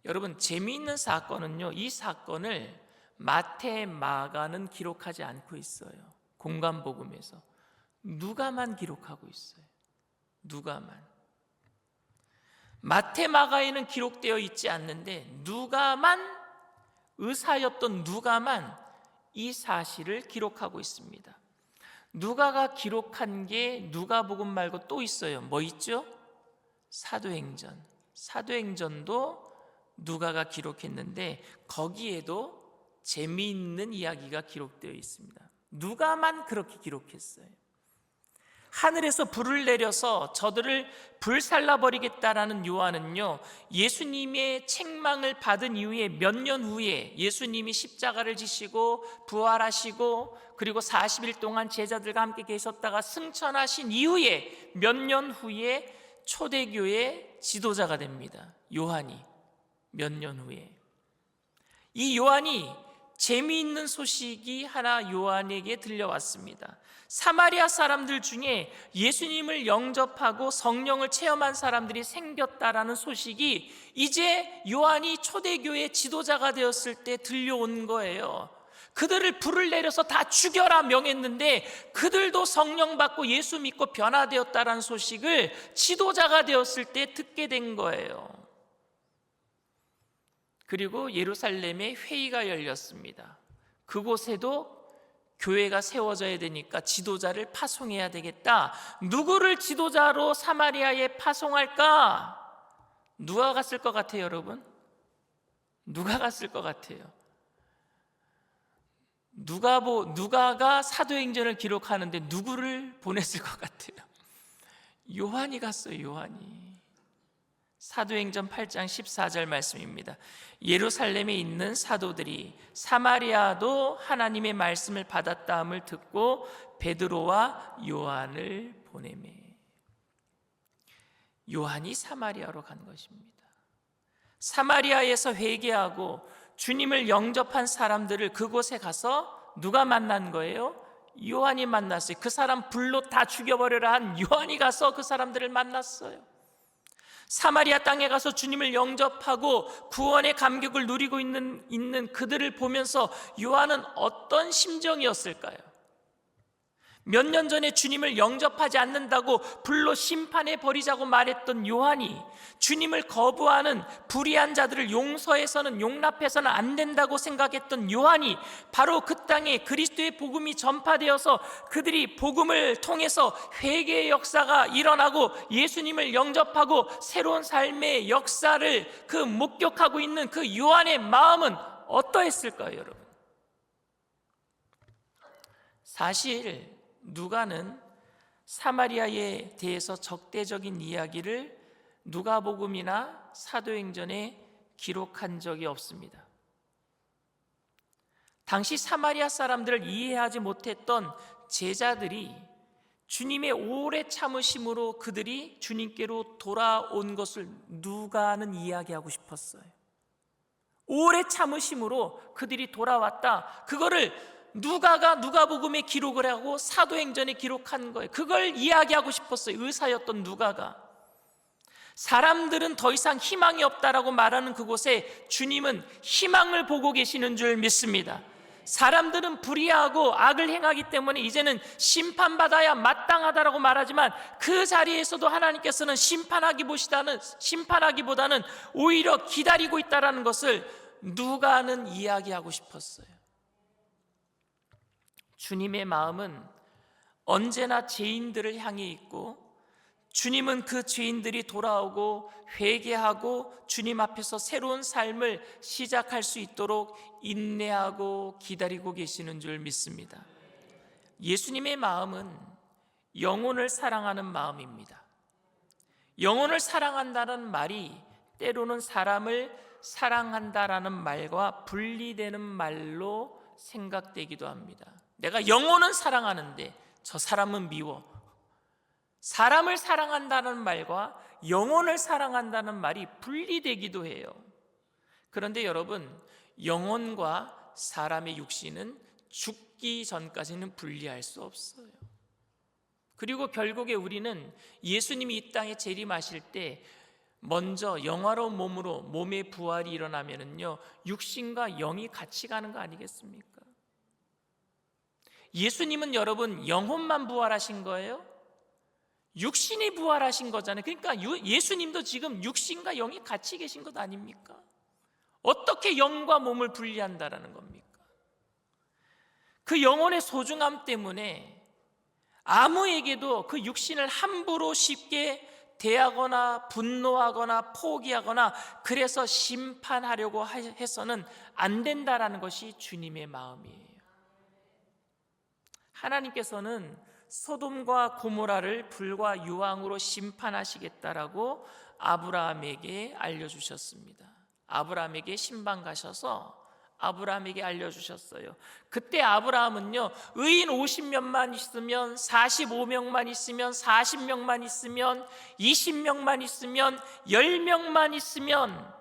여러분 재미있는 사건은요 이 사건을 마태, 마가는 기록하지 않고 있어요. 공관복음에서 누가만 기록하고 있어요. 누가만. 마태, 마가에는 기록되어 있지 않는데 누가만, 의사였던 누가만 이 사실을 기록하고 있습니다. 누가가 기록한 게 누가복음 말고 또 있어요. 뭐 있죠? 사도행전. 사도행전도 누가가 기록했는데 거기에도 재미있는 이야기가 기록되어 있습니다. 누가만 그렇게 기록했어요. 하늘에서 불을 내려서 저들을 불살라버리겠다라는 요한은요 예수님의 책망을 받은 이후에 몇 년 후에 예수님이 십자가를 지시고 부활하시고 그리고 40일 동안 제자들과 함께 계셨다가 승천하신 이후에 몇 년 후에 초대교회 지도자가 됩니다. 요한이 몇 년 후에. 이 요한이 재미있는 소식이 하나 요한에게 들려왔습니다. 사마리아 사람들 중에 예수님을 영접하고 성령을 체험한 사람들이 생겼다라는 소식이 이제 요한이 초대교회 지도자가 되었을 때 들려온 거예요. 그들을 불을 내려서 다 죽여라 명했는데 그들도 성령 받고 예수 믿고 변화되었다라는 소식을 지도자가 되었을 때 듣게 된 거예요. 그리고 예루살렘에 회의가 열렸습니다. 그곳에도 교회가 세워져야 되니까 지도자를 파송해야 되겠다. 누구를 지도자로 사마리아에 파송할까? 누가 갔을 것 같아요, 여러분? 누가 갔을 것 같아요? 누가가 사도행전을 기록하는데 누구를 보냈을 것 같아요? 요한이 갔어요. 요한이. 사도행전 8장 14절 말씀입니다. 예루살렘에 있는 사도들이 사마리아도 하나님의 말씀을 받았다함을 듣고 베드로와 요한을 보내매. 요한이 사마리아로 간 것입니다. 사마리아에서 회개하고 주님을 영접한 사람들을 그곳에 가서 누가 만난 거예요? 요한이 만났어요. 그 사람 불로 다 죽여버려라 한 요한이 가서 그 사람들을 만났어요. 사마리아 땅에 가서 주님을 영접하고 구원의 감격을 누리고 있는 그들을 보면서 요한은 어떤 심정이었을까요? 몇 년 전에 주님을 영접하지 않는다고 불로 심판해 버리자고 말했던 요한이 주님을 거부하는 불의한 자들을 용납해서는 안 된다고 생각했던 요한이 바로 그 땅에 그리스도의 복음이 전파되어서 그들이 복음을 통해서 회개의 역사가 일어나고 예수님을 영접하고 새로운 삶의 역사를 목격하고 있는 그 요한의 마음은 어떠했을까요, 여러분? 사실 누가는 사마리아에 대해서 적대적인 이야기를 누가복음이나 사도행전에 기록한 적이 없습니다. 당시 사마리아 사람들을 이해하지 못했던 제자들이 주님의 오래 참으심으로 그들이 주님께로 돌아온 것을 누가는 이야기하고 싶었어요. 오래 참으심으로 그들이 돌아왔다. 그거를 누가가 누가복음에 기록을 하고 사도행전에 기록한 거예요. 그걸 이야기하고 싶었어요. 의사였던 누가가. 사람들은 더 이상 희망이 없다라고 말하는 그곳에 주님은 희망을 보고 계시는 줄 믿습니다. 사람들은 불의하고 악을 행하기 때문에 이제는 심판받아야 마땅하다라고 말하지만 그 자리에서도 하나님께서는 심판하기보다는 오히려 기다리고 있다라는 것을 누가는 이야기하고 싶었어요. 주님의 마음은 언제나 죄인들을 향해 있고 주님은 그 죄인들이 돌아오고 회개하고 주님 앞에서 새로운 삶을 시작할 수 있도록 인내하고 기다리고 계시는 줄 믿습니다. 예수님의 마음은 영혼을 사랑하는 마음입니다. 영혼을 사랑한다는 말이 때로는 사람을 사랑한다라는 말과 분리되는 말로 생각되기도 합니다. 내가 영혼은 사랑하는데 저 사람은 미워. 사람을 사랑한다는 말과 영혼을 사랑한다는 말이 분리되기도 해요. 그런데 여러분, 영혼과 사람의 육신은 죽기 전까지는 분리할 수 없어요. 그리고 결국에 우리는 예수님이 이 땅에 재림하실 때 먼저 영화로운 몸으로 몸의 부활이 일어나면은요, 육신과 영이 같이 가는 거 아니겠습니까? 예수님은 여러분 영혼만 부활하신 거예요? 육신이 부활하신 거잖아요. 그러니까 예수님도 지금 육신과 영이 같이 계신 것 아닙니까? 어떻게 영과 몸을 분리한다라는 겁니까? 그 영혼의 소중함 때문에 아무에게도 그 육신을 함부로 쉽게 대하거나 분노하거나 포기하거나 그래서 심판하려고 해서는 안 된다라는 것이 주님의 마음이에요. 하나님께서는 소돔과 고모라를 불과 유황으로 심판하시겠다라고 아브라함에게 알려주셨습니다. 아브라함에게 신방 가셔서 아브라함에게 알려주셨어요. 그때 아브라함은요, 의인 50명만 있으면, 45명만 있으면, 40명만 있으면, 20명만 있으면, 10명만 있으면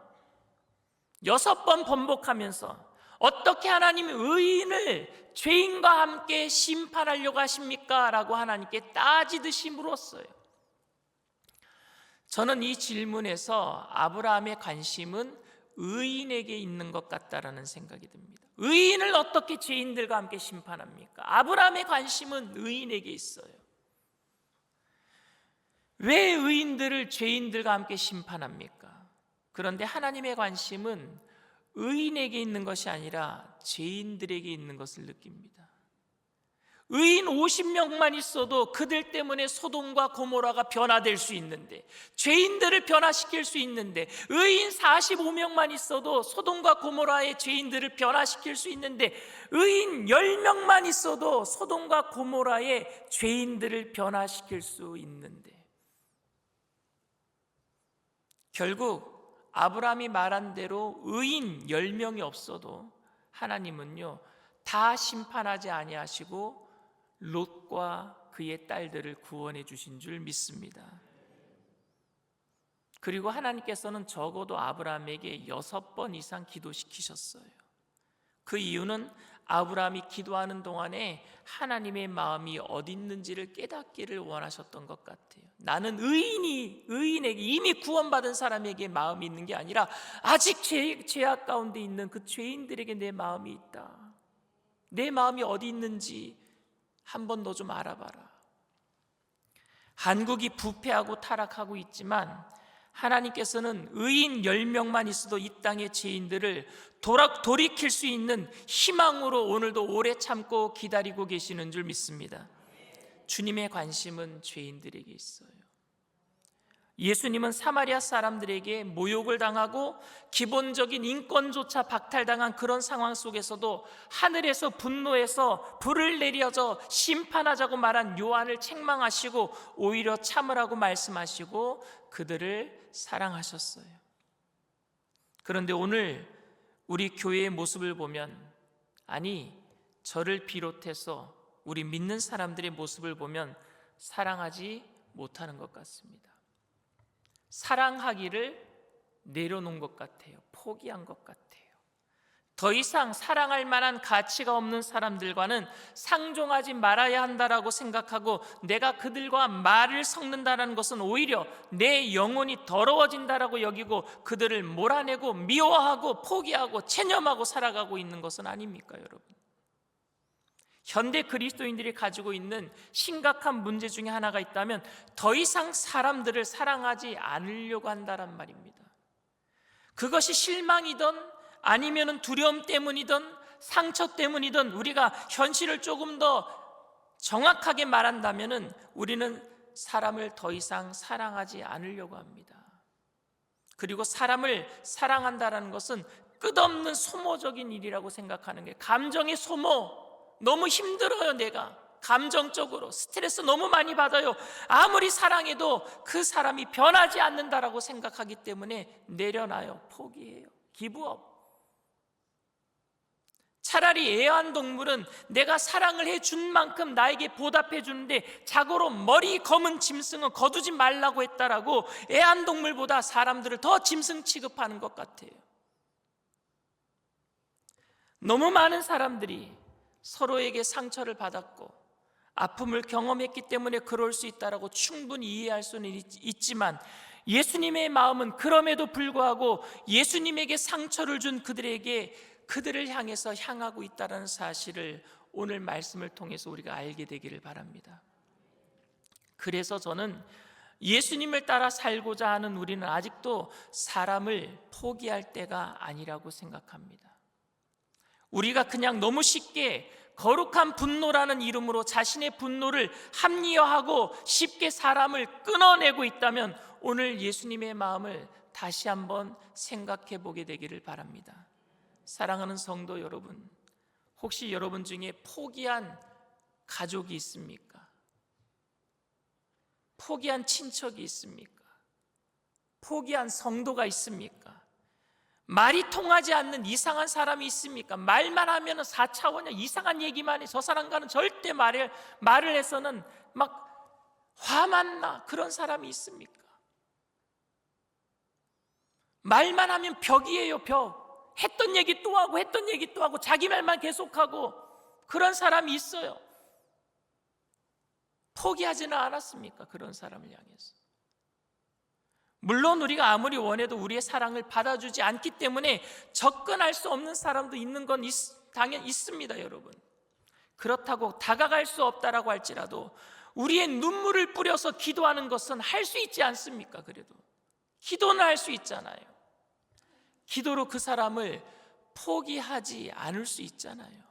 6번 번복하면서 어떻게 하나님이 의인을 죄인과 함께 심판하려고 하십니까? 라고 하나님께 따지듯이 물었어요. 저는 이 질문에서 아브라함의 관심은 의인에게 있는 것 같다라는 생각이 듭니다. 의인을 어떻게 죄인들과 함께 심판합니까? 아브라함의 관심은 의인에게 있어요. 왜 의인들을 죄인들과 함께 심판합니까? 그런데 하나님의 관심은 의인에게 있는 것이 아니라 죄인들에게 있는 것을 느낍니다. 의인 50명만 있어도 그들 때문에 소돔과 고모라가 변화될 수 있는데, 죄인들을 변화시킬 수 있는데, 의인 45명만 있어도 소돔과 고모라의 죄인들을 변화시킬 수 있는데, 의인 10명만 있어도 소돔과 고모라의 죄인들을 변화시킬 수 있는데, 결국 아브라함이 말한 대로 의인 10명이 없어도 하나님은요 다 심판하지 아니하시고 롯과 그의 딸들을 구원해 주신 줄 믿습니다. 그리고 하나님께서는 적어도 아브라함에게 6번 이상 기도시키셨어요. 그 이유는 아브라함이 기도하는 동안에 하나님의 마음이 어디 있는지를 깨닫기를 원하셨던 것 같아요. 나는 의인에게, 이미 구원받은 사람에게 마음이 있는 게 아니라 아직 죄악 가운데 있는 그 죄인들에게 내 마음이 있다. 내 마음이 어디 있는지 한 번 더 좀 알아봐라. 한국이 부패하고 타락하고 있지만 하나님께서는 의인 10명만 있어도 이 땅의 죄인들을 돌이킬 수 있는 희망으로 오늘도 오래 참고 기다리고 계시는 줄 믿습니다. 주님의 관심은 죄인들에게 있어요. 예수님은 사마리아 사람들에게 모욕을 당하고 기본적인 인권조차 박탈당한 그런 상황 속에서도 하늘에서 분노해서 불을 내려서 심판하자고 말한 요한을 책망하시고 오히려 참으라고 말씀하시고 그들을 사랑하셨어요. 그런데 오늘 우리 교회의 모습을 보면, 아니 저를 비롯해서 우리 믿는 사람들의 모습을 보면 사랑하지 못하는 것 같습니다. 사랑하기를 내려놓은 것 같아요. 포기한 것 같아요. 더 이상 사랑할 만한 가치가 없는 사람들과는 상종하지 말아야 한다라고 생각하고 내가 그들과 말을 섞는다는 것은 오히려 내 영혼이 더러워진다라고 여기고 그들을 몰아내고 미워하고 포기하고 체념하고 살아가고 있는 것은 아닙니까, 여러분? 현대 그리스도인들이 가지고 있는 심각한 문제 중에 하나가 있다면 더 이상 사람들을 사랑하지 않으려고 한다란 말입니다. 그것이 실망이든 아니면 두려움 때문이든 상처 때문이든 우리가 현실을 조금 더 정확하게 말한다면 우리는 사람을 더 이상 사랑하지 않으려고 합니다. 그리고 사람을 사랑한다는 것은 끝없는 소모적인 일이라고 생각하는 게, 감정의 소모, 너무 힘들어요. 내가 감정적으로 스트레스 너무 많이 받아요. 아무리 사랑해도 그 사람이 변하지 않는다라고 생각하기 때문에 내려놔요. 포기해요. 기브업. 차라리 애완동물은 내가 사랑을 해준 만큼 나에게 보답해 주는데 자고로 머리 검은 짐승은 거두지 말라고 했다라고 애완동물보다 사람들을 더 짐승 취급하는 것 같아요. 너무 많은 사람들이 서로에게 상처를 받았고 아픔을 경험했기 때문에 그럴 수 있다라고 충분히 이해할 수는 있지만 예수님의 마음은 그럼에도 불구하고 예수님에게 상처를 준 그들을 향해서 향하고 있다는 사실을 오늘 말씀을 통해서 우리가 알게 되기를 바랍니다. 그래서 저는 예수님을 따라 살고자 하는 우리는 아직도 사람을 포기할 때가 아니라고 생각합니다. 우리가 그냥 너무 쉽게 거룩한 분노라는 이름으로 자신의 분노를 합리화하고 쉽게 사람을 끊어내고 있다면 오늘 예수님의 마음을 다시 한번 생각해 보게 되기를 바랍니다. 사랑하는 성도 여러분, 혹시 여러분 중에 포기한 가족이 있습니까? 포기한 친척이 있습니까? 포기한 성도가 있습니까? 말이 통하지 않는 이상한 사람이 있습니까? 말만 하면 4차원이야. 이상한 얘기만 해. 저 사람과는 절대 말을 해서는 막 화만 나. 그런 사람이 있습니까? 말만 하면 벽이에요, 벽. 했던 얘기 또 하고 했던 얘기 또 하고 자기 말만 계속하고 그런 사람이 있어요. 포기하지는 않았습니까? 그런 사람을 향해서. 물론 우리가 아무리 원해도 우리의 사랑을 받아주지 않기 때문에 접근할 수 없는 사람도 있는 건 당연히 있습니다, 여러분. 그렇다고 다가갈 수 없다라고 할지라도 우리의 눈물을 뿌려서 기도하는 것은 할 수 있지 않습니까? 그래도 기도는 할 수 있잖아요. 기도로 그 사람을 포기하지 않을 수 있잖아요.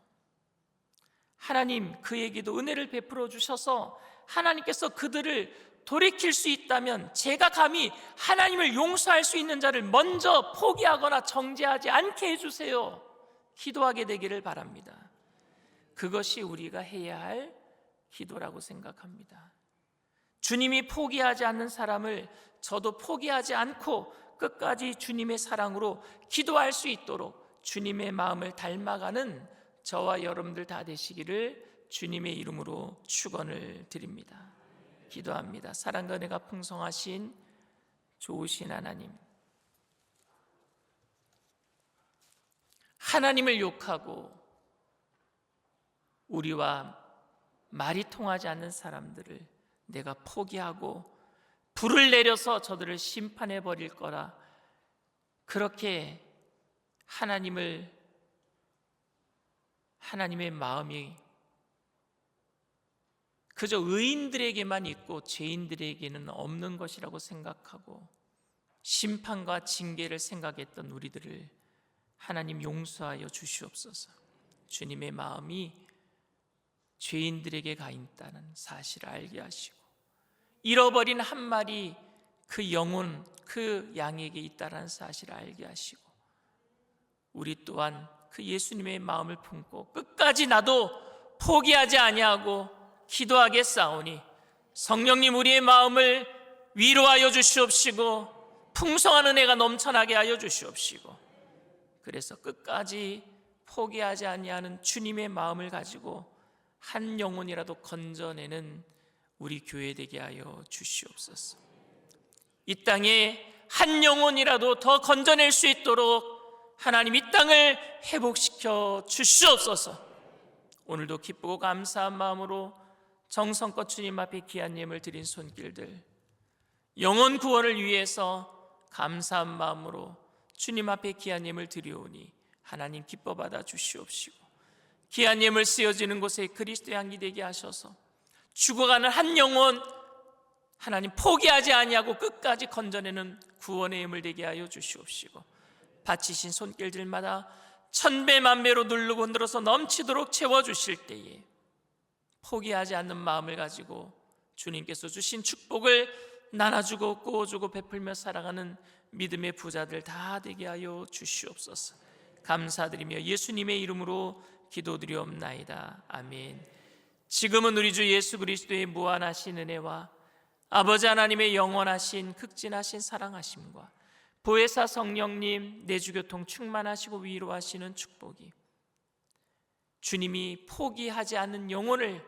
하나님 그에게도 은혜를 베풀어 주셔서 하나님께서 그들을 돌이킬 수 있다면 제가 감히 하나님을 용서할 수 있는 자를 먼저 포기하거나 정죄하지 않게 해주세요. 기도하게 되기를 바랍니다. 그것이 우리가 해야 할 기도라고 생각합니다. 주님이 포기하지 않는 사람을 저도 포기하지 않고 끝까지 주님의 사랑으로 기도할 수 있도록 주님의 마음을 닮아가는 저와 여러분들 다 되시기를 주님의 이름으로 축원을 드립니다. 기도합니다. 사랑과 은혜가 풍성하신 좋으신 하나님, 하나님을 욕하고 우리와 말이 통하지 않는 사람들을 내가 포기하고 불을 내려서 저들을 심판해 버릴 거라, 그렇게 하나님의 마음이 그저 의인들에게만 있고 죄인들에게는 없는 것이라고 생각하고 심판과 징계를 생각했던 우리들을 하나님 용서하여 주시옵소서. 주님의 마음이 죄인들에게 가 있다는 사실을 알게 하시고 잃어버린 한 마리 그 영혼, 그 양에게 있다는 사실을 알게 하시고 우리 또한 그 예수님의 마음을 품고 끝까지 나도 포기하지 아니하고 기도하겠사오니 성령님 우리의 마음을 위로하여 주시옵시고 풍성한 은혜가 넘쳐나게 하여 주시옵시고 그래서 끝까지 포기하지 아니하는 주님의 마음을 가지고 한 영혼이라도 건져내는 우리 교회 되게 하여 주시옵소서. 이 땅에 한 영혼이라도 더 건져낼 수 있도록 하나님 이 땅을 회복시켜 주시옵소서. 오늘도 기쁘고 감사한 마음으로 정성껏 주님 앞에 귀한 예물 드린 손길들, 영혼 구원을 위해서 감사한 마음으로 주님 앞에 귀한 예물 드리오니 하나님 기뻐 받아 주시옵시고 귀한 예물 쓰여지는 곳에 그리스도의 향기 되게 하셔서 죽어가는 한 영혼 하나님 포기하지 아니하고 끝까지 건져내는 구원의 예물 되게 하여 주시옵시고 바치신 손길들마다 천배 만배로 누르고 흔들어서 넘치도록 채워주실 때에 포기하지 않는 마음을 가지고 주님께서 주신 축복을 나눠주고 꾸어주고 베풀며 살아가는 믿음의 부자들 다 되게 하여 주시옵소서. 감사드리며 예수님의 이름으로 기도드리옵나이다. 아멘. 지금은 우리 주 예수 그리스도의 무한하신 은혜와 아버지 하나님의 영원하신 극진하신 사랑하심과 보혜사 성령님 내주교통 충만하시고 위로하시는 축복이 주님이 포기하지 않는 영혼을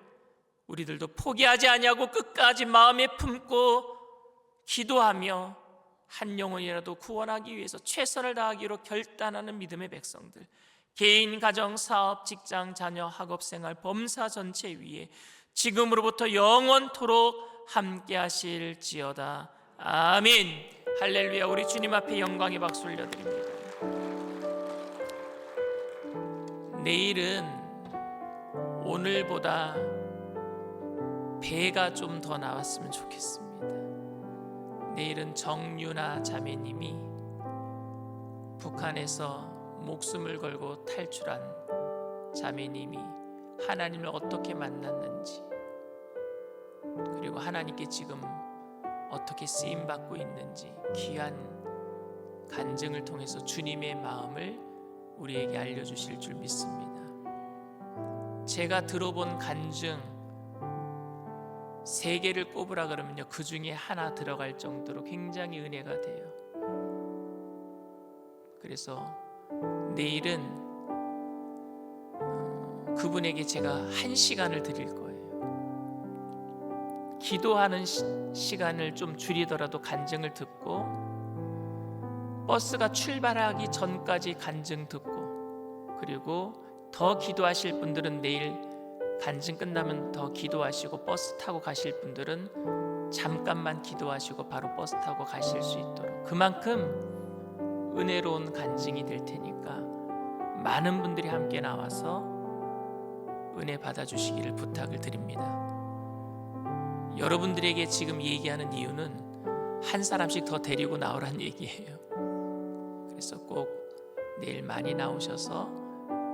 우리들도 포기하지 아니하고 끝까지 마음에 품고 기도하며 한 영혼이라도 구원하기 위해서 최선을 다하기로 결단하는 믿음의 백성들, 개인, 가정, 사업, 직장, 자녀, 학업생활, 범사 전체 위에 지금으로부터 영원토록 함께 하실지어다. 아멘. 할렐루야. 우리 주님 앞에 영광의 박수 올려드립니다. 내일은 오늘보다 배가 좀 더 나왔으면 좋겠습니다. 내일은 정유나 자매님이 북한에서 목숨을 걸고 탈출한 자매님이 하나님을 어떻게 만났는지, 그리고 하나님께 지금 어떻게 쓰임받고 있는지 귀한 간증을 통해서 주님의 마음을 우리에게 알려주실 줄 믿습니다. 제가 들어본 간증 3개를 꼽으라 그러면요, 그 중에 하나 들어갈 정도로 굉장히 은혜가 돼요. 그래서 내일은 그분에게 제가 1시간을 드릴 거예요. 기도하는 시간을 좀 줄이더라도 간증을 듣고, 버스가 출발하기 전까지 간증 듣고, 그리고 더 기도하실 분들은 내일 간증 끝나면 더 기도하시고 버스 타고 가실 분들은 잠깐만 기도하시고 바로 버스 타고 가실 수 있도록, 그만큼 은혜로운 간증이 될 테니까 많은 분들이 함께 나와서 은혜 받아주시기를 부탁을 드립니다. 여러분들에게 지금 얘기하는 이유는 한 사람씩 더 데리고 나오란 얘기예요. 그래서 꼭 내일 많이 나오셔서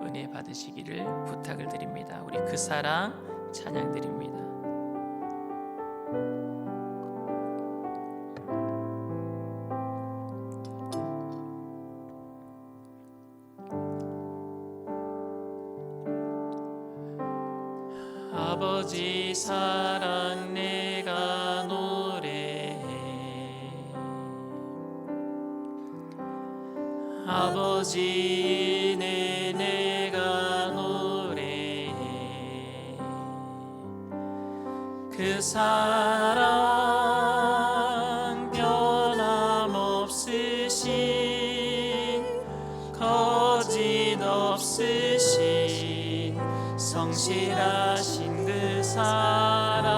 은혜 받으시기를 부탁을 드립니다. 우리 그 사랑 찬양 드립니다. 아버지 사랑 내가 노래해, 아버지 은혜 내가 노래해. 그 사랑 변함없으신, 거짓없으신, 성실하신 그 사랑,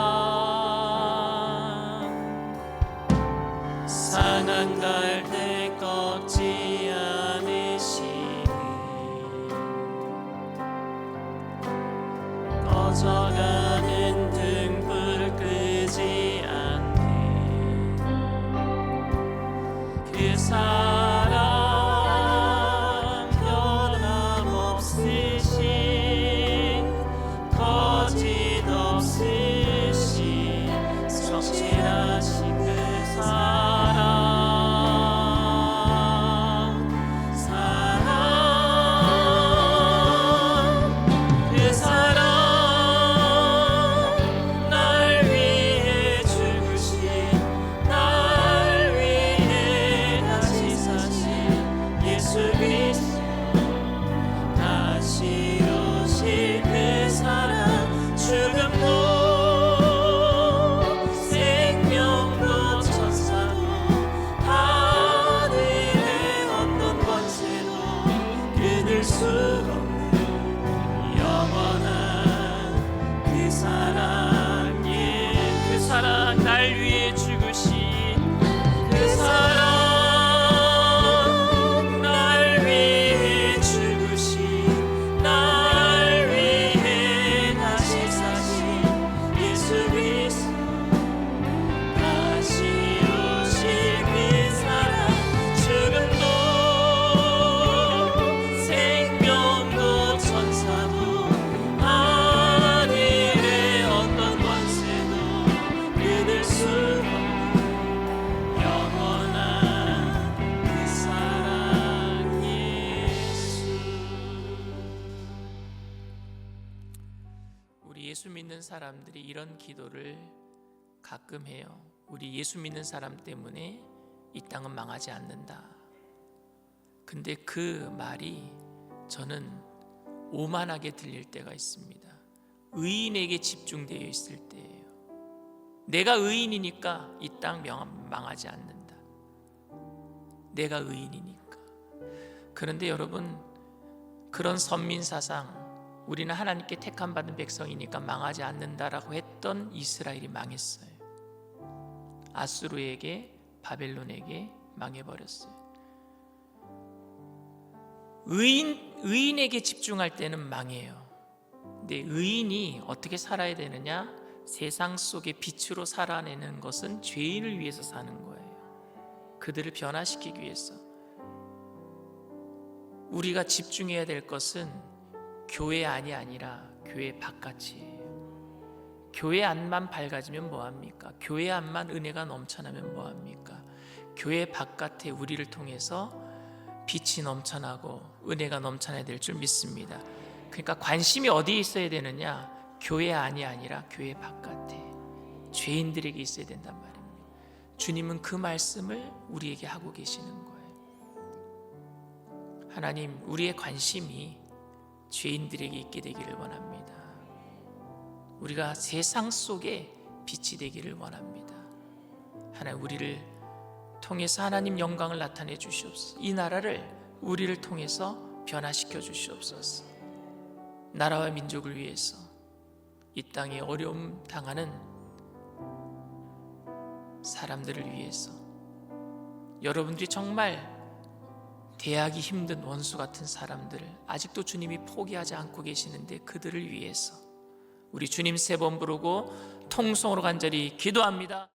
상한 갈대 꺾지 않으시니, 꺼져가는 등불 끄지 않네. 그 사랑 변함없으신, 거짓없으신, 성실하신 그 사랑, 그 사랑, 날 위해 죽으신, 날 위해 다시 사신 예수 그리스도, 다시 오실 그 사랑, 죽음도 생명도 천사도 하늘의 어떤 권세도 끊을 수 없는 영원한 그 사랑, 예, 그 사랑, 날 위해 죽으신 그 사랑, 날 위해 죽으신, 날 위해 다시 사신 예수 그리스도, 다시 오실 그 사랑, 죽음도 생명도 천사도 하늘의 어떤 권세도 끊을 수 없는 영원한 그 사랑, 예수. 우리 예수 믿는 사람들이 이런 기도를 가끔 해요. 우리 예수 믿는 사람 때문에 이 땅은 망하지 않는다. 근데 그 말이 저는 오만하게 들릴 때가 있습니다. 의인에게 집중되어 있을 때예요. 내가 의인이니까 이 땅 망하지 않는다. 내가 의인이니까. 그런데 여러분, 그런 선민사상, 우리는 하나님께 택함받은 백성이니까 망하지 않는다라고 했던 이스라엘이 망했어요. 아수르에게, 바벨론에게 망해버렸어요. 의인에게 집중할 때는 망해요. 근데 의인이 어떻게 살아야 되느냐? 세상 속의 빛으로 살아내는 것은 죄인을 위해서 사는 거예요. 그들을 변화시키기 위해서. 우리가 집중해야 될 것은 교회 안이 아니라 교회 바깥이에요. 교회 안만 밝아지면 뭐합니까? 교회 안만 은혜가 넘쳐나면 뭐합니까? 교회 바깥에 우리를 통해서 빛이 넘쳐나고 은혜가 넘쳐나야 될 줄 믿습니다. 그러니까 관심이 어디에 있어야 되느냐? 교회 안이 아니라 교회 바깥에 죄인들에게 있어야 된단 말입니다. 주님은 그 말씀을 우리에게 하고 계시는 거예요. 하나님, 우리의 관심이 죄인들에게 있게 되기를 원합니다. 우리가 세상 속에 빛이 되기를 원합니다. 하나님, 우리를 통해서 하나님 영광을 나타내 주시옵소서. 이 나라를 우리를 통해서 변화시켜 주시옵소서. 나라와 민족을 위해서 이 땅에 어려움 당하는 사람들을 위해서, 여러분들이 정말 대하기 힘든 원수 같은 사람들, 아직도 주님이 포기하지 않고 계시는데 그들을 위해서 우리 주님 3번 부르고 통성으로 간절히 기도합니다.